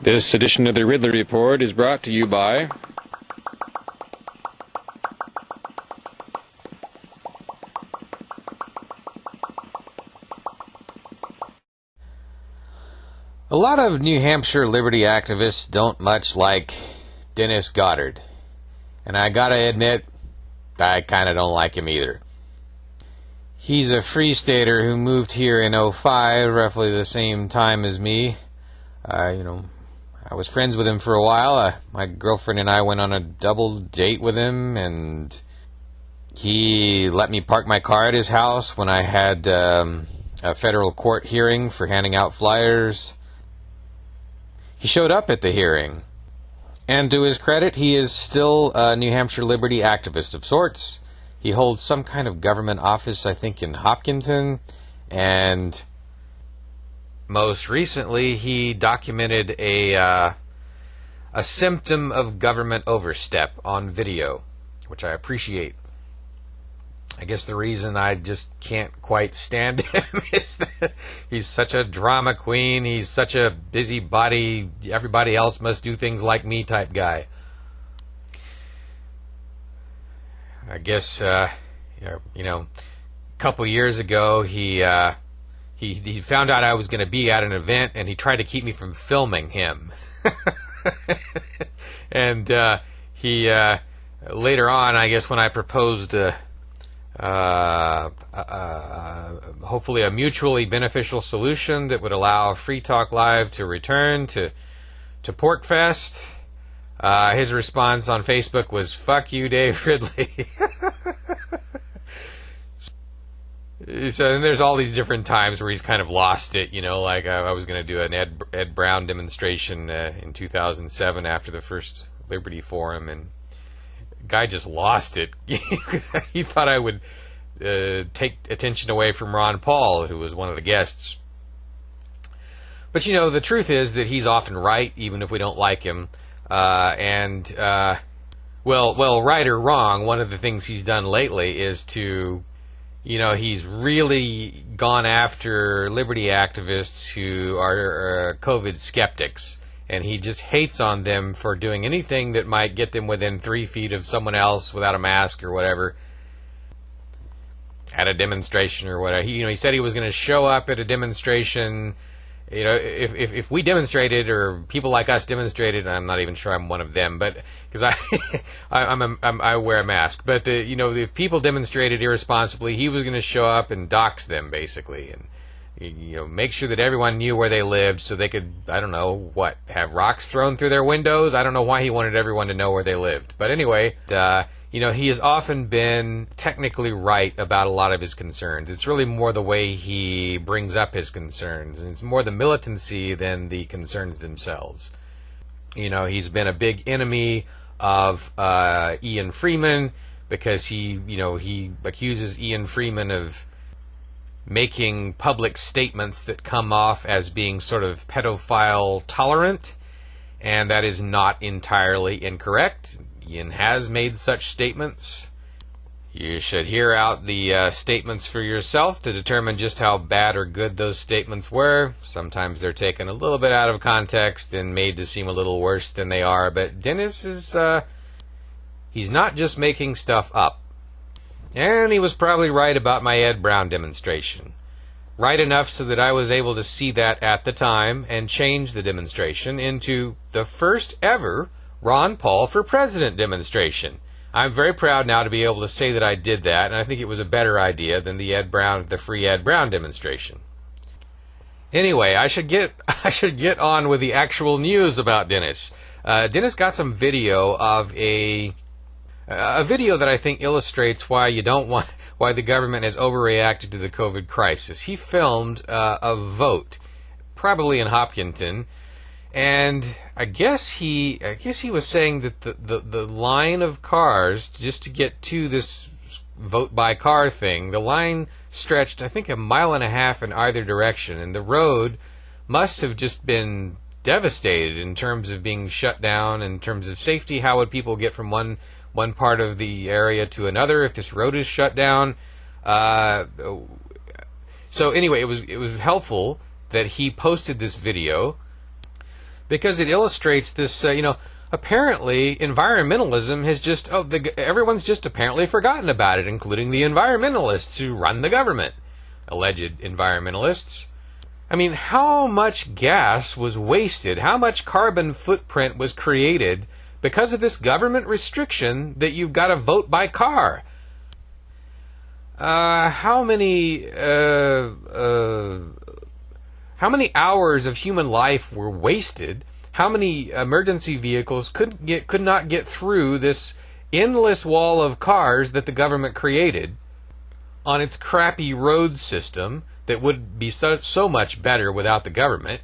This edition of the Ridley Report is brought to you by a lot of New Hampshire liberty activists don't much like Dennis Goddard. And I gotta admit, I kinda don't like him either. He's a free stater who moved here in '05, roughly the same time as me. I was friends with him for a while. My girlfriend and I went on a double date with him, and he let me park my car at his house when I had a federal court hearing for handing out flyers. He showed up at the hearing, and to his credit, he is still a New Hampshire liberty activist of sorts. He holds some kind of government office, I think, in Hopkinton, and most recently, he documented a symptom of government overstep on video, which I appreciate. I guess the reason I just can't quite stand him is that he's such a drama queen. He's such a busybody, everybody else must do things like me type guy. I guess, a couple years ago, he found out I was going to be at an event, and he tried to keep me from filming him. And he later on, I guess, when I proposed hopefully a mutually beneficial solution that would allow Free Talk Live to return to Porkfest, his response on Facebook was, "Fuck you, Dave Ridley." So, and there's all these different times where he's kind of lost it, like I was going to do an Ed Brown demonstration in 2007 after the first Liberty Forum, and the guy just lost it. He thought I would take attention away from Ron Paul, who was one of the guests. But, the truth is that he's often right, even if we don't like him. Well, right or wrong, one of the things he's done lately is to... he's really gone after liberty activists who are COVID skeptics, and he just hates on them for doing anything that might get them within 3 feet of someone else without a mask or whatever at a demonstration or whatever. He said he was going to show up at a demonstration. If we demonstrated, or people like us demonstrated, I'm not even sure I'm one of them, but because I wear a mask. But if people demonstrated irresponsibly, he was going to show up and dox them basically, and make sure that everyone knew where they lived, so they could, I don't know what, have rocks thrown through their windows. I don't know why he wanted everyone to know where they lived, but anyway. He has often been technically right about a lot of his concerns. It's really more the way he brings up his concerns, and it's more the militancy than the concerns themselves. He's been a big enemy of Ian Freeman because he accuses Ian Freeman of making public statements that come off as being sort of pedophile tolerant, and that is not entirely incorrect. Ian has made such statements. You should hear out the statements for yourself to determine just how bad or good those statements were. Sometimes they're taken a little bit out of context and made to seem a little worse than they are, but Dennis is, he's not just making stuff up. And he was probably right about my Ed Brown demonstration. Right enough so that I was able to see that at the time and change the demonstration into the first ever Ron Paul for President demonstration. I'm very proud now to be able to say that I did that, and I think it was a better idea than the free Ed Brown demonstration. Anyway, I should get on with the actual news about Dennis. Dennis got some video of a video that I think illustrates why the government has overreacted to the COVID crisis. He filmed a vote, probably in Hopkinton. And I guess he was saying that the line of cars just to get to this vote by car thing, the line stretched, I think, 1.5 miles in either direction, and the road must have just been devastated in terms of being shut down, in terms of safety. How would people get from one part of the area to another if this road is shut down? So anyway, it was helpful that he posted this video, because it illustrates this, apparently environmentalism has just, everyone's just apparently forgotten about it, including the environmentalists who run the government. Alleged environmentalists. I mean, how much gas was wasted, how much carbon footprint was created because of this government restriction that you've got to vote by car? How many hours of human life were wasted? How many emergency vehicles could not get through this endless wall of cars that the government created on its crappy road system that would be so much better without the government?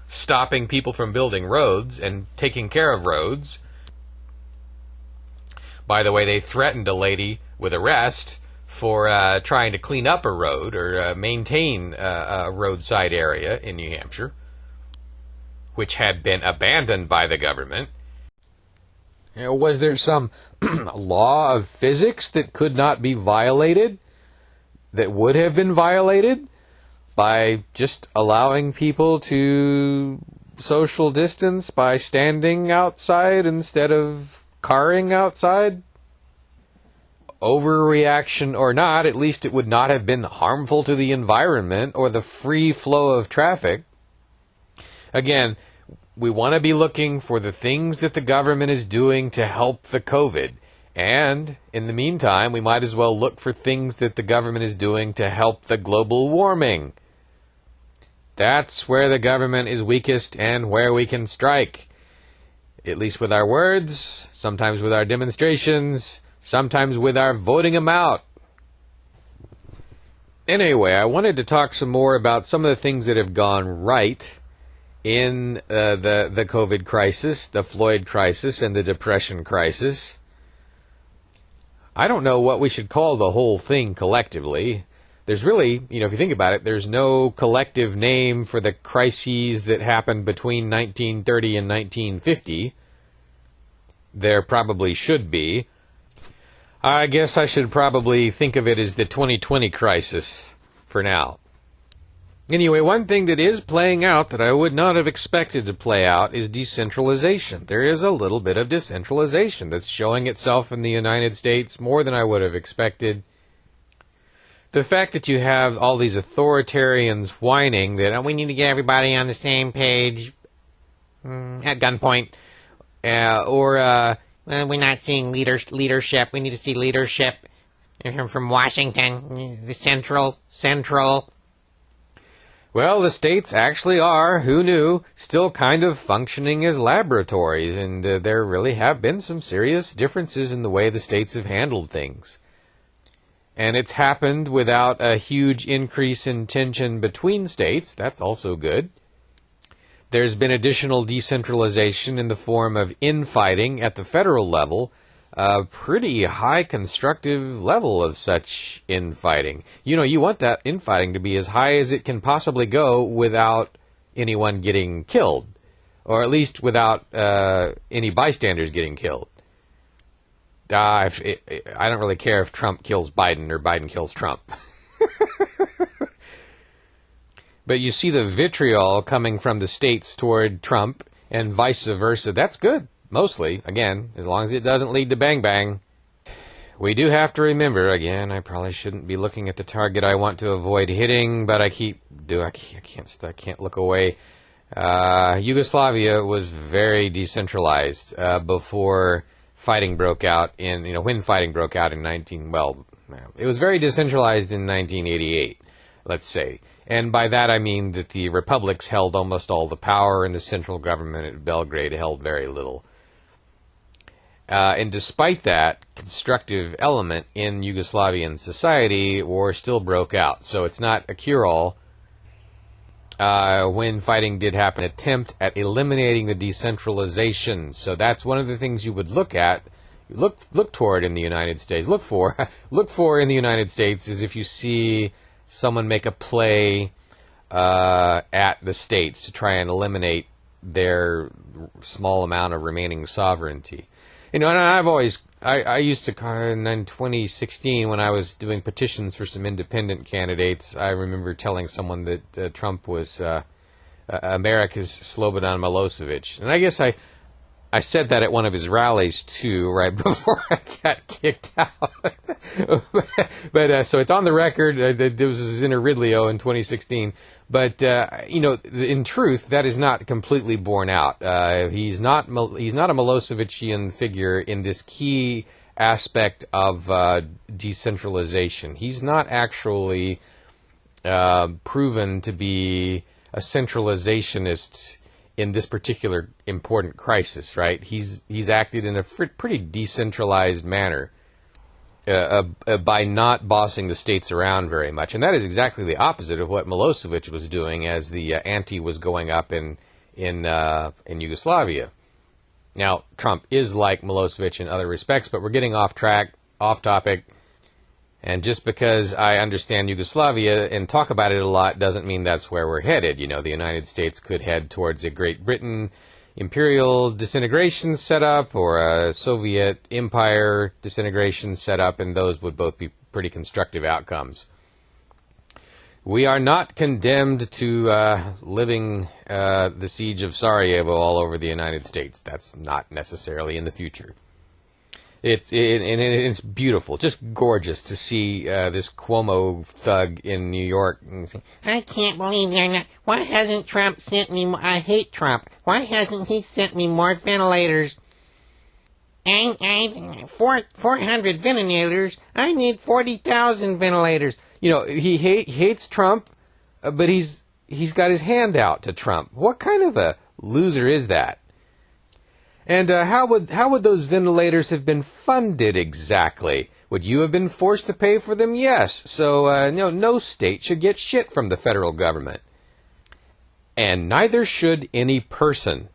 Stopping people from building roads and taking care of roads. By the way, they threatened a lady with arrest for trying to clean up a road or maintain a roadside area in New Hampshire, which had been abandoned by the government. Was there some law of physics that could not be violated, that would have been violated by just allowing people to social distance by standing outside instead of carring outside? Overreaction or not, at least it would not have been harmful to the environment or the free flow of traffic. Again, we want to be looking for the things that the government is doing to help the COVID. And, in the meantime, we might as well look for things that the government is doing to help the global warming. That's where the government is weakest and where we can strike. At least with our words, sometimes with our demonstrations, sometimes with our voting them out. Anyway, I wanted to talk some more about some of the things that have gone right in the COVID crisis, the Floyd crisis, and the depression crisis. I don't know what we should call the whole thing collectively. There's really, if you think about it, there's no collective name for the crises that happened between 1930 and 1950. There probably should be. I guess I should probably think of it as the 2020 crisis for now. Anyway, one thing that is playing out that I would not have expected to play out is decentralization. There is a little bit of decentralization that's showing itself in the United States more than I would have expected. The fact that you have all these authoritarians whining that we need to get everybody on the same page at gunpoint, or we're not seeing leadership. We need to see leadership from Washington, the central. Well, the states actually are, who knew, still kind of functioning as laboratories, and there really have been some serious differences in the way the states have handled things. And it's happened without a huge increase in tension between states. That's also good. There's been additional decentralization in the form of infighting at the federal level, a pretty high constructive level of such infighting. You want that infighting to be as high as it can possibly go without anyone getting killed, or at least without any bystanders getting killed. I don't really care if Trump kills Biden or Biden kills Trump. But you see the vitriol coming from the states toward Trump and vice versa. That's good, mostly, again, as long as it doesn't lead to bang-bang. We do have to remember, again, I probably shouldn't be looking at the target I want to avoid hitting, but I can't look away. Yugoslavia was very decentralized before fighting broke out when fighting broke out in it was very decentralized in 1988, let's say. And by that I mean that the republics held almost all the power and the central government at Belgrade held very little. And despite that constructive element in Yugoslavian society, war still broke out. So it's not a cure-all. When fighting did happen, an attempt at eliminating the decentralization. So that's one of the things you would look at, look toward in the United States. Look for in the United States is if you see someone make a play at the states to try and eliminate their small amount of remaining sovereignty. And I used to, in 2016, when I was doing petitions for some independent candidates, I remember telling someone that Trump was America's Slobodan Milosevic. And I guess I said that at one of his rallies, too, right before I got kicked out. But so it's on the record. There was in a Ridley-o in 2016. But, in truth, that is not completely borne out. He's not a Milosevician figure in this key aspect of decentralization. He's not actually proven to be a centralizationist in this particular important crisis, right? He's acted in a pretty decentralized manner by not bossing the states around very much, and that is exactly the opposite of what Milosevic was doing as the ante was going up in Yugoslavia. Now, Trump is like Milosevic in other respects, but we're getting off track, off topic. And just because I understand Yugoslavia and talk about it a lot doesn't mean that's where we're headed. The United States could head towards a Great Britain imperial disintegration setup or a Soviet empire disintegration setup, and those would both be pretty constructive outcomes. We are not condemned to living the siege of Sarajevo all over the United States. That's not necessarily in the future. It's beautiful, just gorgeous to see this Cuomo thug in New York. I can't believe they're not. Why hasn't Trump sent me more? I hate Trump. Why hasn't he sent me more ventilators? 400 ventilators. I need 40,000 ventilators. He hates Trump, but he's got his hand out to Trump. What kind of a loser is that? And how would those ventilators have been funded exactly? Would you have been forced to pay for them? Yes. So no state should get shit from the federal government, and neither should any person.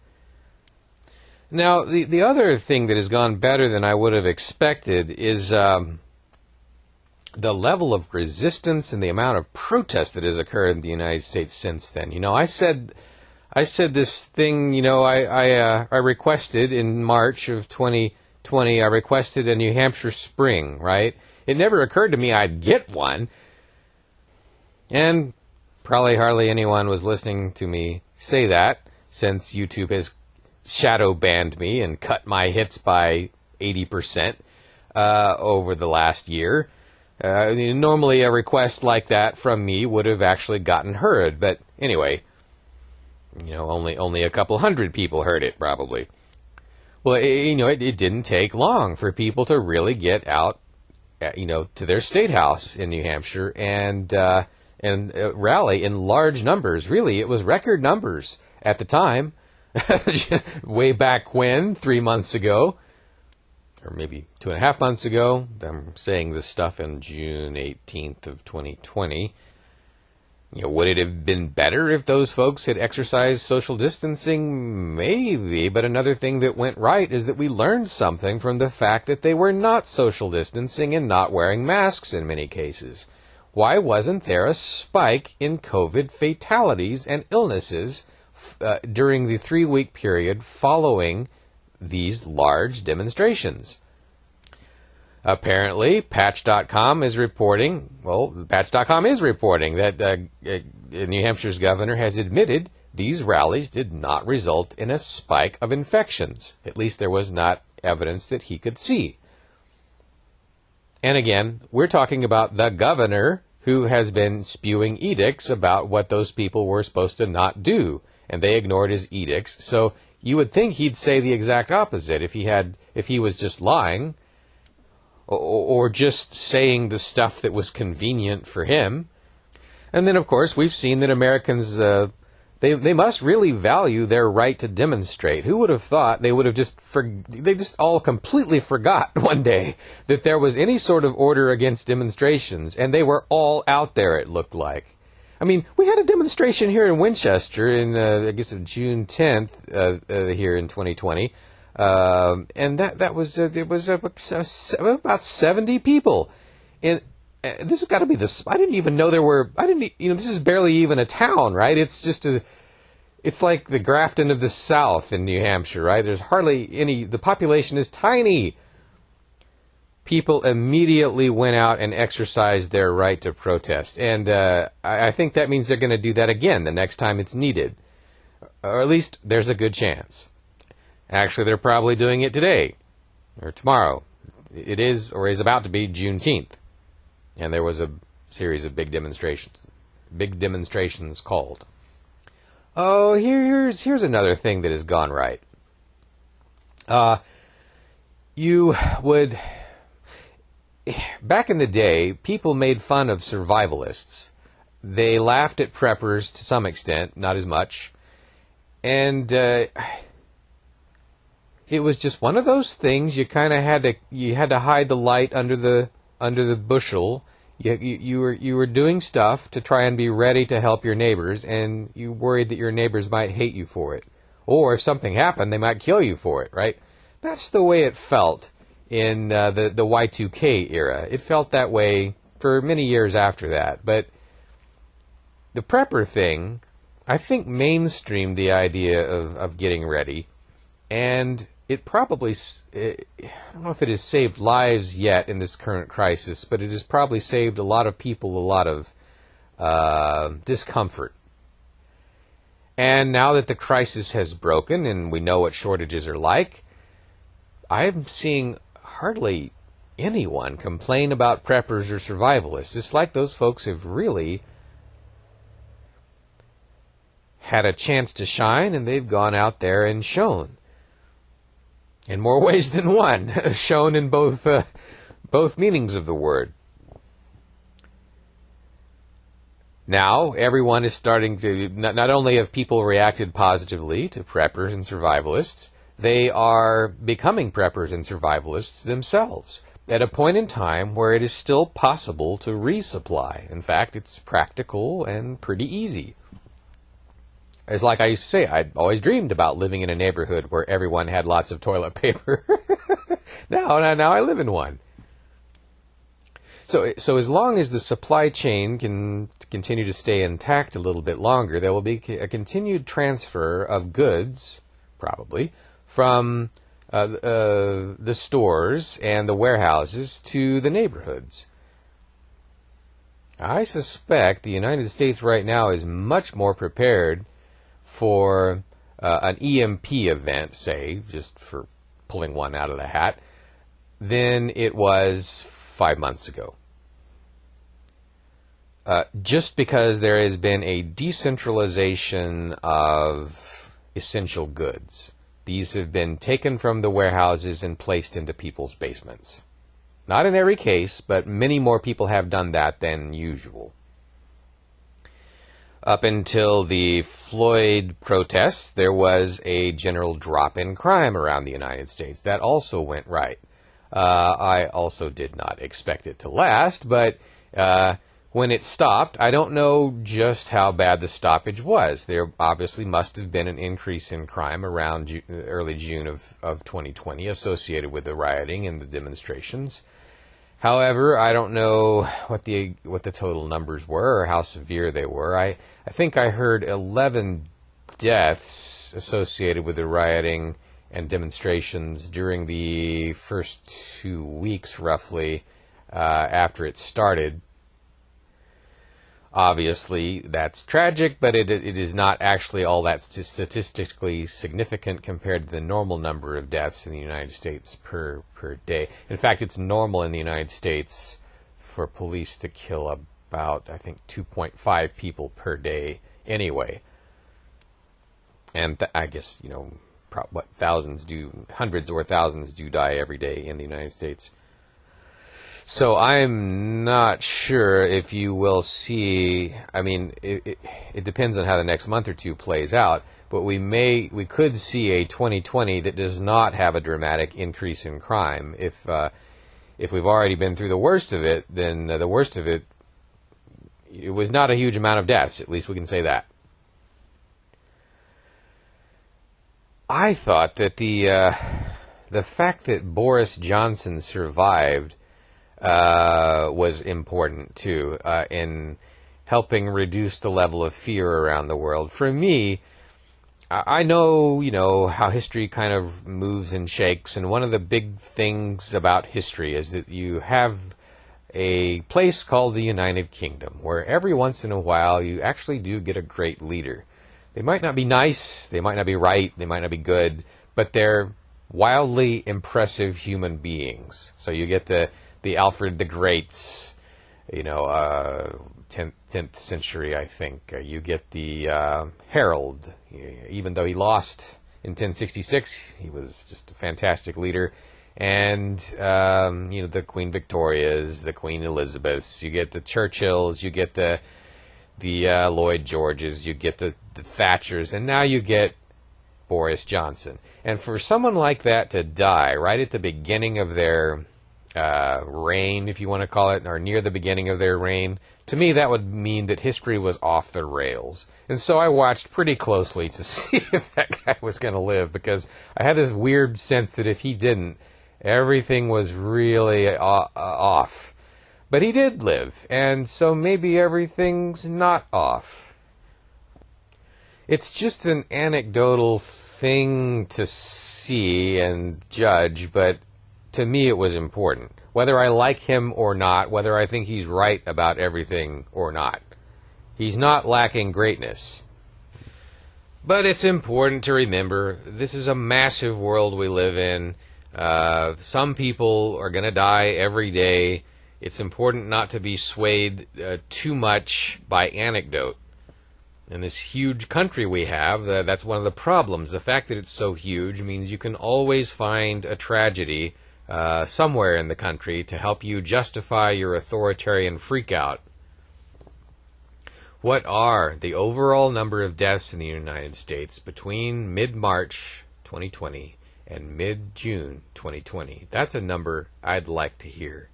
Now, the other thing that has gone better than I would have expected is the level of resistance and the amount of protest that has occurred in the United States since then. I said this thing, I requested in March of 2020, I requested a New Hampshire spring, right? It never occurred to me I'd get one. And probably hardly anyone was listening to me say that, since YouTube has shadow banned me and cut my hits by 80% over the last year. Normally a request like that from me would have actually gotten heard, but anyway, only a couple hundred people heard it, probably. Well, it didn't take long for people to really get out, to their state house in New Hampshire and rally in large numbers. Really, it was record numbers at the time, way back when, 3 months ago, or maybe 2.5 months ago. I'm saying this stuff in June 18th of 2020. Would it have been better if those folks had exercised social distancing? Maybe, but another thing that went right is that we learned something from the fact that they were not social distancing and not wearing masks in many cases. Why wasn't there a spike in COVID fatalities and illnesses during the 3-week period following these large demonstrations? Apparently, Patch.com is reporting, Patch.com is reporting that New Hampshire's governor has admitted these rallies did not result in a spike of infections. At least there was not evidence that he could see. And again, we're talking about the governor who has been spewing edicts about what those people were supposed to not do, and they ignored his edicts. So you would think he'd say the exact opposite if he was just lying, or just saying the stuff that was convenient for him. And then, of course, we've seen that Americans, they must really value their right to demonstrate. Who would have thought they would have they just all completely forgot one day that there was any sort of order against demonstrations, and they were all out there, it looked like. I mean, we had a demonstration here in Winchester in, June 10th here in 2020. And it was about 70 people. And this has got to be I didn't even know this is barely even a town, right? It's just it's like the Grafton of the South in New Hampshire, right? There's hardly the population is tiny. People immediately went out and exercised their right to protest. And I think that means they're going to do that again the next time it's needed. Or at least there's a good chance. Actually, they're probably doing it today or tomorrow. It is or is about to be Juneteenth. And there was a series of big demonstrations called. Oh, here's another thing that has gone right. You would... Back in the day, people made fun of survivalists. They laughed at preppers to some extent, not as much. And it was just one of those things you kind of had to hide the light under the bushel. You were doing stuff to try and be ready to help your neighbors, and you worried that your neighbors might hate you for it. Or if something happened, they might kill you for it, right? That's the way it felt in the Y2K era. It felt that way for many years after that. But the prepper thing, I think, mainstreamed the idea of getting ready. And it probably, I don't know if it has saved lives yet in this current crisis, but it has probably saved a lot of people a lot of discomfort. And now that the crisis has broken and we know what shortages are like, I'm seeing hardly anyone complain about preppers or survivalists. It's like those folks have really had a chance to shine, and they've gone out there and shown. In more ways than one. Shown in both meanings of the word. Now, everyone is starting to... Not only have people reacted positively to preppers and survivalists, they are becoming preppers and survivalists themselves at a point in time where it is still possible to resupply. In fact, it's practical and pretty easy. It's like I used to say, I'd always dreamed about living in a neighborhood where everyone had lots of toilet paper. Now I live in one. So as long as the supply chain can continue to stay intact a little bit longer, there will be a continued transfer of goods, probably, from the stores and the warehouses to the neighborhoods. I suspect the United States right now is much more prepared for an EMP event, say, just for pulling one out of the hat, than it was 5 months ago. Just because there has been a decentralization of essential goods. These have been taken from the warehouses and placed into people's basements. Not in every case, but many more people have done that than usual. Up until the Floyd protests, there was a general drop in crime around the United States. That also went right. I also did not expect it to last, but when it stopped, I don't know just how bad the stoppage was. There obviously must have been an increase in crime around early June of 2020 associated with the rioting and the demonstrations. However, I don't know what the total numbers were or how severe they were. I think I heard 11 deaths associated with the rioting and demonstrations during the first 2 weeks, roughly, after it started. Obviously, that's tragic, but it is not actually all that statistically significant compared to the normal number of deaths in the United States per day. In fact, it's normal in the United States for police to kill about, I think, 2.5 people per day anyway. And I guess, hundreds or thousands do die every day in the United States. So I'm not sure if you will see, it depends on how the next month or two plays out, but we could see a 2020 that does not have a dramatic increase in crime. If we've already been through the worst of it, then the worst of it was not a huge amount of deaths, at least we can say that. I thought that the fact that Boris Johnson survived was important, too, in helping reduce the level of fear around the world. For me, I know, how history kind of moves and shakes, and one of the big things about history is that you have a place called the United Kingdom, where every once in a while you actually do get a great leader. They might not be nice, they might not be right, they might not be good, but they're wildly impressive human beings. So you get the Alfred the Greats, 10th century, I think. You get the Harold, even though he lost in 1066, he was just a fantastic leader. And, the Queen Victorias, the Queen Elizabeths, you get the Churchills, you get the Lloyd Georges, you get the Thatchers, and now you get Boris Johnson. And for someone like that to die right at the beginning of their reign, if you want to call it, or near the beginning of their reign, to me that would mean that history was off the rails. And so I watched pretty closely to see if that guy was going to live, because I had this weird sense that if he didn't, everything was really off. But he did live, and so maybe everything's not off. It's just an anecdotal thing to see and judge, but to me it was important. Whether I like him or not, whether I think he's right about everything or not. He's not lacking greatness. But it's important to remember, this is a massive world we live in. Some people are going to die every day. It's important not to be swayed too much by anecdote. In this huge country we have, that's one of the problems. The fact that it's so huge means you can always find a tragedy somewhere in the country to help you justify your authoritarian freakout. What are the overall number of deaths in the United States between mid-March 2020 and mid-June 2020? That's a number I'd like to hear.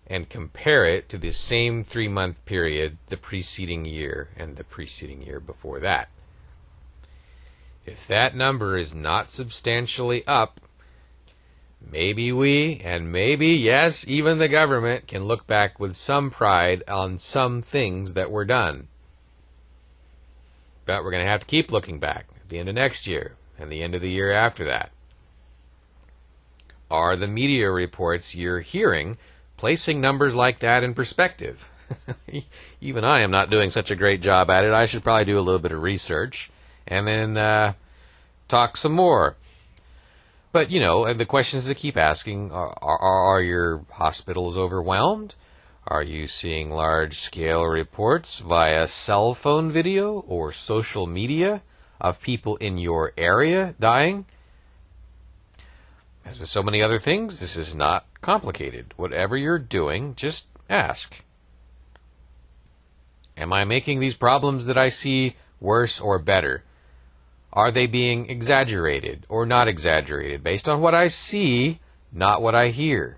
And compare it to the same 3-month period the preceding year and the preceding year before that. If that number is not substantially up, maybe we, and maybe, yes, even the government, can look back with some pride on some things that were done. But we're going to have to keep looking back at the end of next year and the end of the year after that. Are the media reports you're hearing placing numbers like that in perspective? Even I am not doing such a great job at it. I should probably do a little bit of research and then talk some more. But, the questions to keep asking are your hospitals overwhelmed? Are you seeing large-scale reports via cell phone video or social media of people in your area dying? As with so many other things, this is not complicated. Whatever you're doing, just ask. Am I making these problems that I see worse or better? Are they being exaggerated or not exaggerated based on what I see, not what I hear?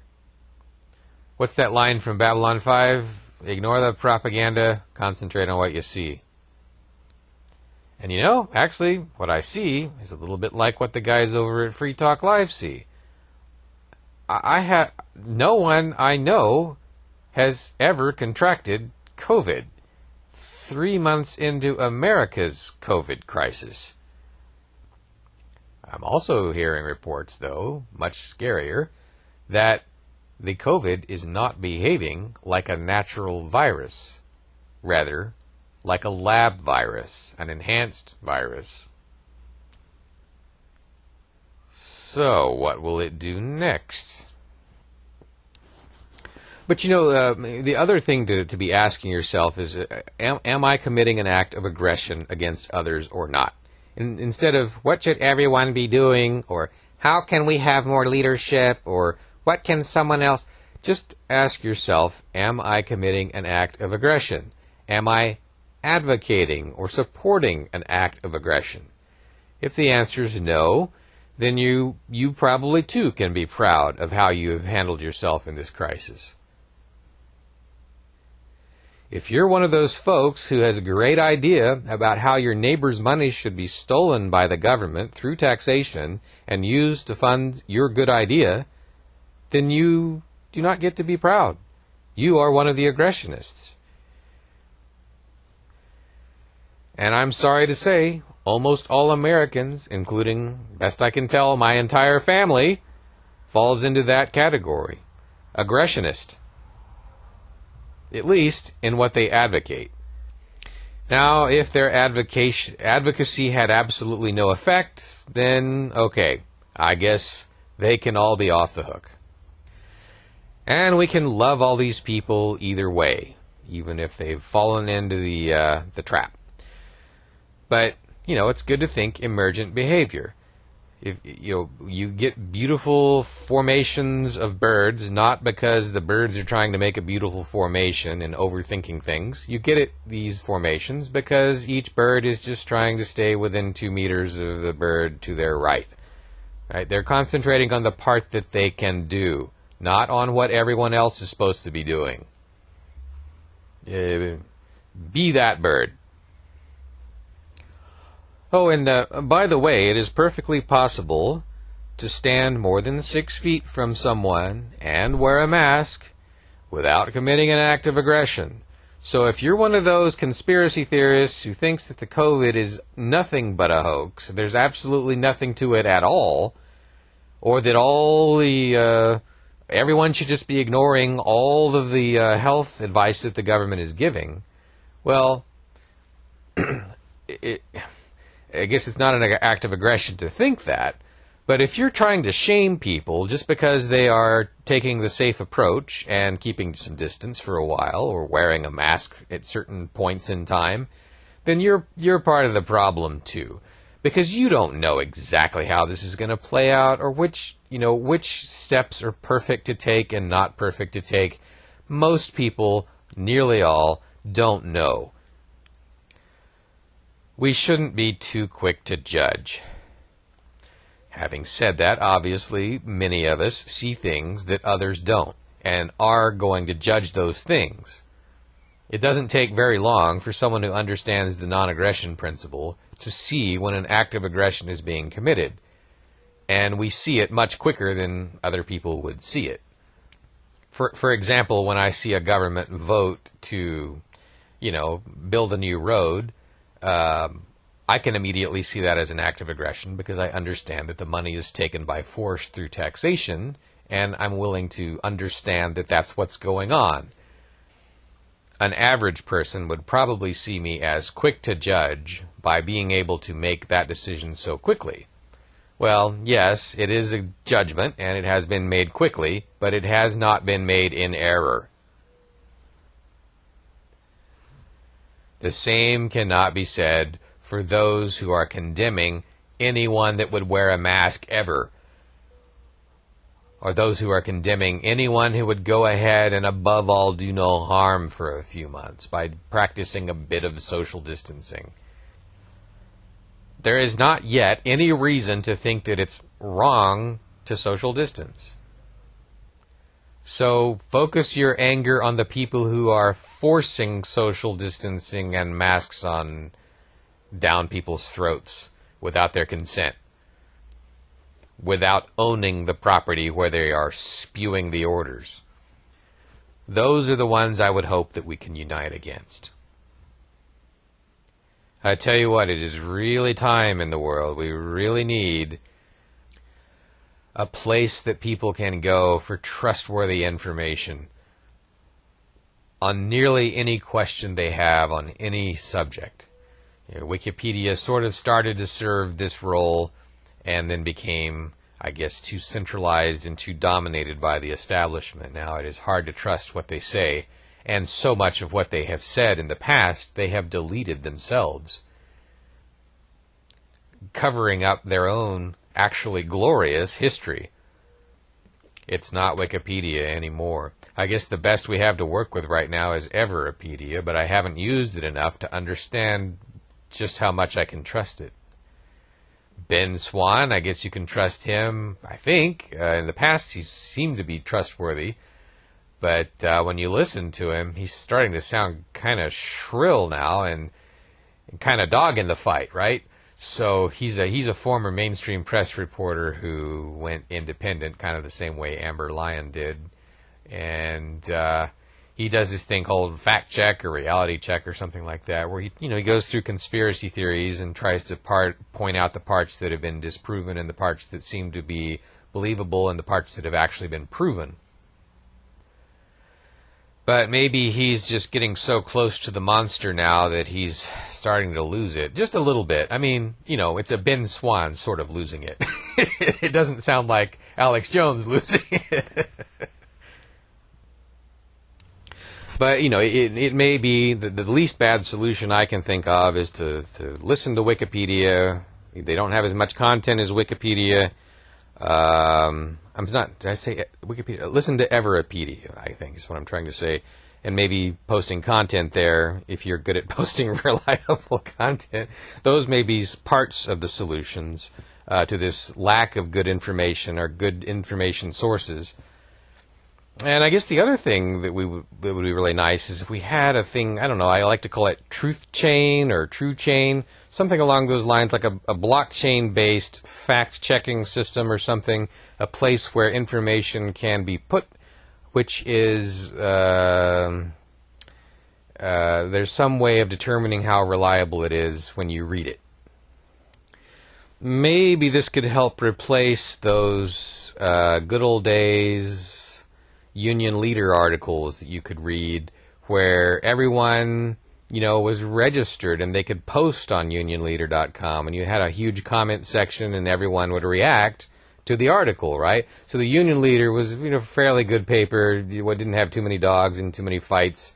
What's that line from Babylon 5? Ignore the propaganda, concentrate on what you see. And actually, what I see is a little bit like what the guys over at Free Talk Live see. No one I know has ever contracted COVID 3 months into America's COVID crisis. I'm also hearing reports, though, much scarier, that the COVID is not behaving like a natural virus, rather like a lab virus, an enhanced virus. So, what will it do next? But the other thing to be asking yourself is, am I committing an act of aggression against others or not? Instead of, what should everyone be doing, or how can we have more leadership, or what can someone else, just ask yourself, am I committing an act of aggression? Am I advocating or supporting an act of aggression? If the answer is no, then you probably too can be proud of how you have handled yourself in this crisis. If you're one of those folks who has a great idea about how your neighbor's money should be stolen by the government through taxation and used to fund your good idea, then you do not get to be proud. You are one of the aggressionists. And I'm sorry to say, almost all Americans, including, best I can tell, my entire family, falls into that category. Aggressionist. At least in what they advocate. Now, if their advocacy had absolutely no effect, then okay, I guess they can all be off the hook. And we can love all these people either way, even if they've fallen into the trap. But, it's good to think emergent behavior. If you get beautiful formations of birds, not because the birds are trying to make a beautiful formation and overthinking things. You get these formations because each bird is just trying to stay within 2 meters of the bird to their right. Right? They're concentrating on the part that they can do, not on what everyone else is supposed to be doing. Be that bird. Oh, and by the way, it is perfectly possible to stand more than 6 feet from someone and wear a mask without committing an act of aggression. So if you're one of those conspiracy theorists who thinks that the COVID is nothing but a hoax, there's absolutely nothing to it at all, or that everyone should just be ignoring all of the health advice that the government is giving, well, I guess it's not an act of aggression to think that, but if you're trying to shame people just because they are taking the safe approach and keeping some distance for a while or wearing a mask at certain points in time, then you're part of the problem too, because you don't know exactly how this is going to play out or which steps are perfect to take and not perfect to take. Most people, nearly all, don't know. We shouldn't be too quick to judge. Having said that, obviously, many of us see things that others don't, and are going to judge those things. It doesn't take very long for someone who understands the non-aggression principle to see when an act of aggression is being committed, and we see it much quicker than other people would see it. For example, when I see a government vote to, build a new road, I can immediately see that as an act of aggression because I understand that the money is taken by force through taxation, and I'm willing to understand that that's what's going on. An average person would probably see me as quick to judge by being able to make that decision so quickly. Well, yes, it is a judgment, and it has been made quickly, but it has not been made in error. The same cannot be said for those who are condemning anyone that would wear a mask ever, or those who are condemning anyone who would go ahead and above all do no harm for a few months by practicing a bit of social distancing. There is not yet any reason to think that it's wrong to social distance. So focus your anger on the people who are forcing social distancing and masks on down people's throats without their consent, without owning the property where they are spewing the orders. Those are the ones I would hope that we can unite against. I tell you what, it is really time in the world. We really need a place that people can go for trustworthy information on nearly any question they have on any subject. Wikipedia sort of started to serve this role and then became, I guess, too centralized and too dominated by the establishment. Now it is hard to trust what they say, and so much of what they have said in the past they have deleted themselves, covering up their own actually glorious history. It's not Wikipedia anymore. I guess the best we have to work with right now is Everpedia, but I haven't used it enough to understand just how much I can trust it. Ben Swann, I guess you can trust him, I think. In the past he seemed to be trustworthy, but when you listen to him, he's starting to sound kind of shrill now and kind of dog in the fight, right? So he's a former mainstream press reporter who went independent, kind of the same way Amber Lyon did, and he does this thing called fact check or reality check or something like that, where he goes through conspiracy theories and tries to point out the parts that have been disproven and the parts that seem to be believable and the parts that have actually been proven. But maybe he's just getting so close to the monster now that he's starting to lose it. Just a little bit. I mean, you know, it's a Ben Swann sort of losing it. It doesn't sound like Alex Jones losing it. But, you know, it may be the least bad solution I can think of is to listen to Wikipedia. They don't have as much content as Wikipedia. Did I say Wikipedia? Listen to Everpedia, I think is what I'm trying to say. And maybe posting content there, if you're good at posting reliable content. Those may be parts of the solutions to this lack of good information or good information sources. And I guess the other thing that would be really nice is if we had a thing, I don't know, I like to call it truth chain or true chain, something along those lines, like a blockchain-based fact-checking system or something, a place where information can be put, which is, there's some way of determining how reliable it is when you read it. Maybe this could help replace those good old days Union Leader articles that you could read where everyone, you know, was registered and they could post on unionleader.com and you had a huge comment section and everyone would react to the article, right? So the Union Leader was, you know, a fairly good paper. It didn't have too many dogs and too many fights.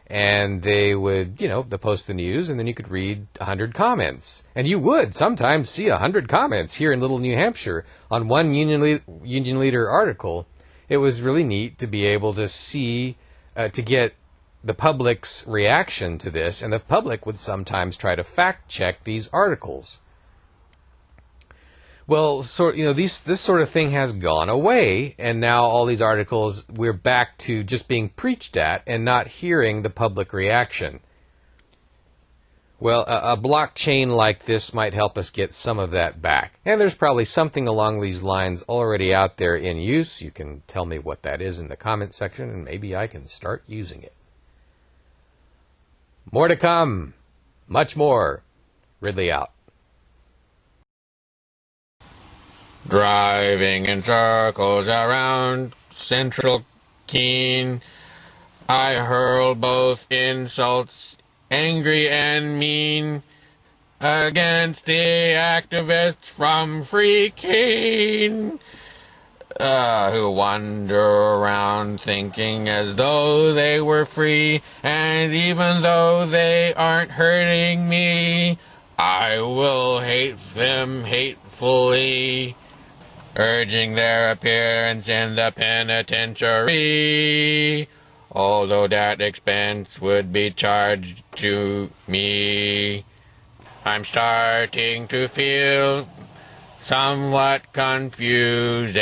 And they would, you know, post the news and then you could read 100 comments. And you would sometimes see 100 comments here in Little New Hampshire on one Union Leader article. It was really neat to be able to see, to get the public's reaction to this, and the public would sometimes try to fact-check these articles. Well, this sort of thing has gone away, and now all these articles, we're back to just being preached at and not hearing the public reaction. Well, a blockchain like this might help us get some of that back. And there's probably something along these lines already out there in use. You can tell me what that is in the comment section, and maybe I can start using it. More to come. Much more. Ridley out. Driving in circles around Central Keene, I hurl both insults, angry and mean, against the activists from Free Keene, who wander around thinking as though they were free, and even though they aren't hurting me, I will hate them hatefully, urging their appearance in the penitentiary, although that expense would be charged to me. I'm starting to feel somewhat confusedly.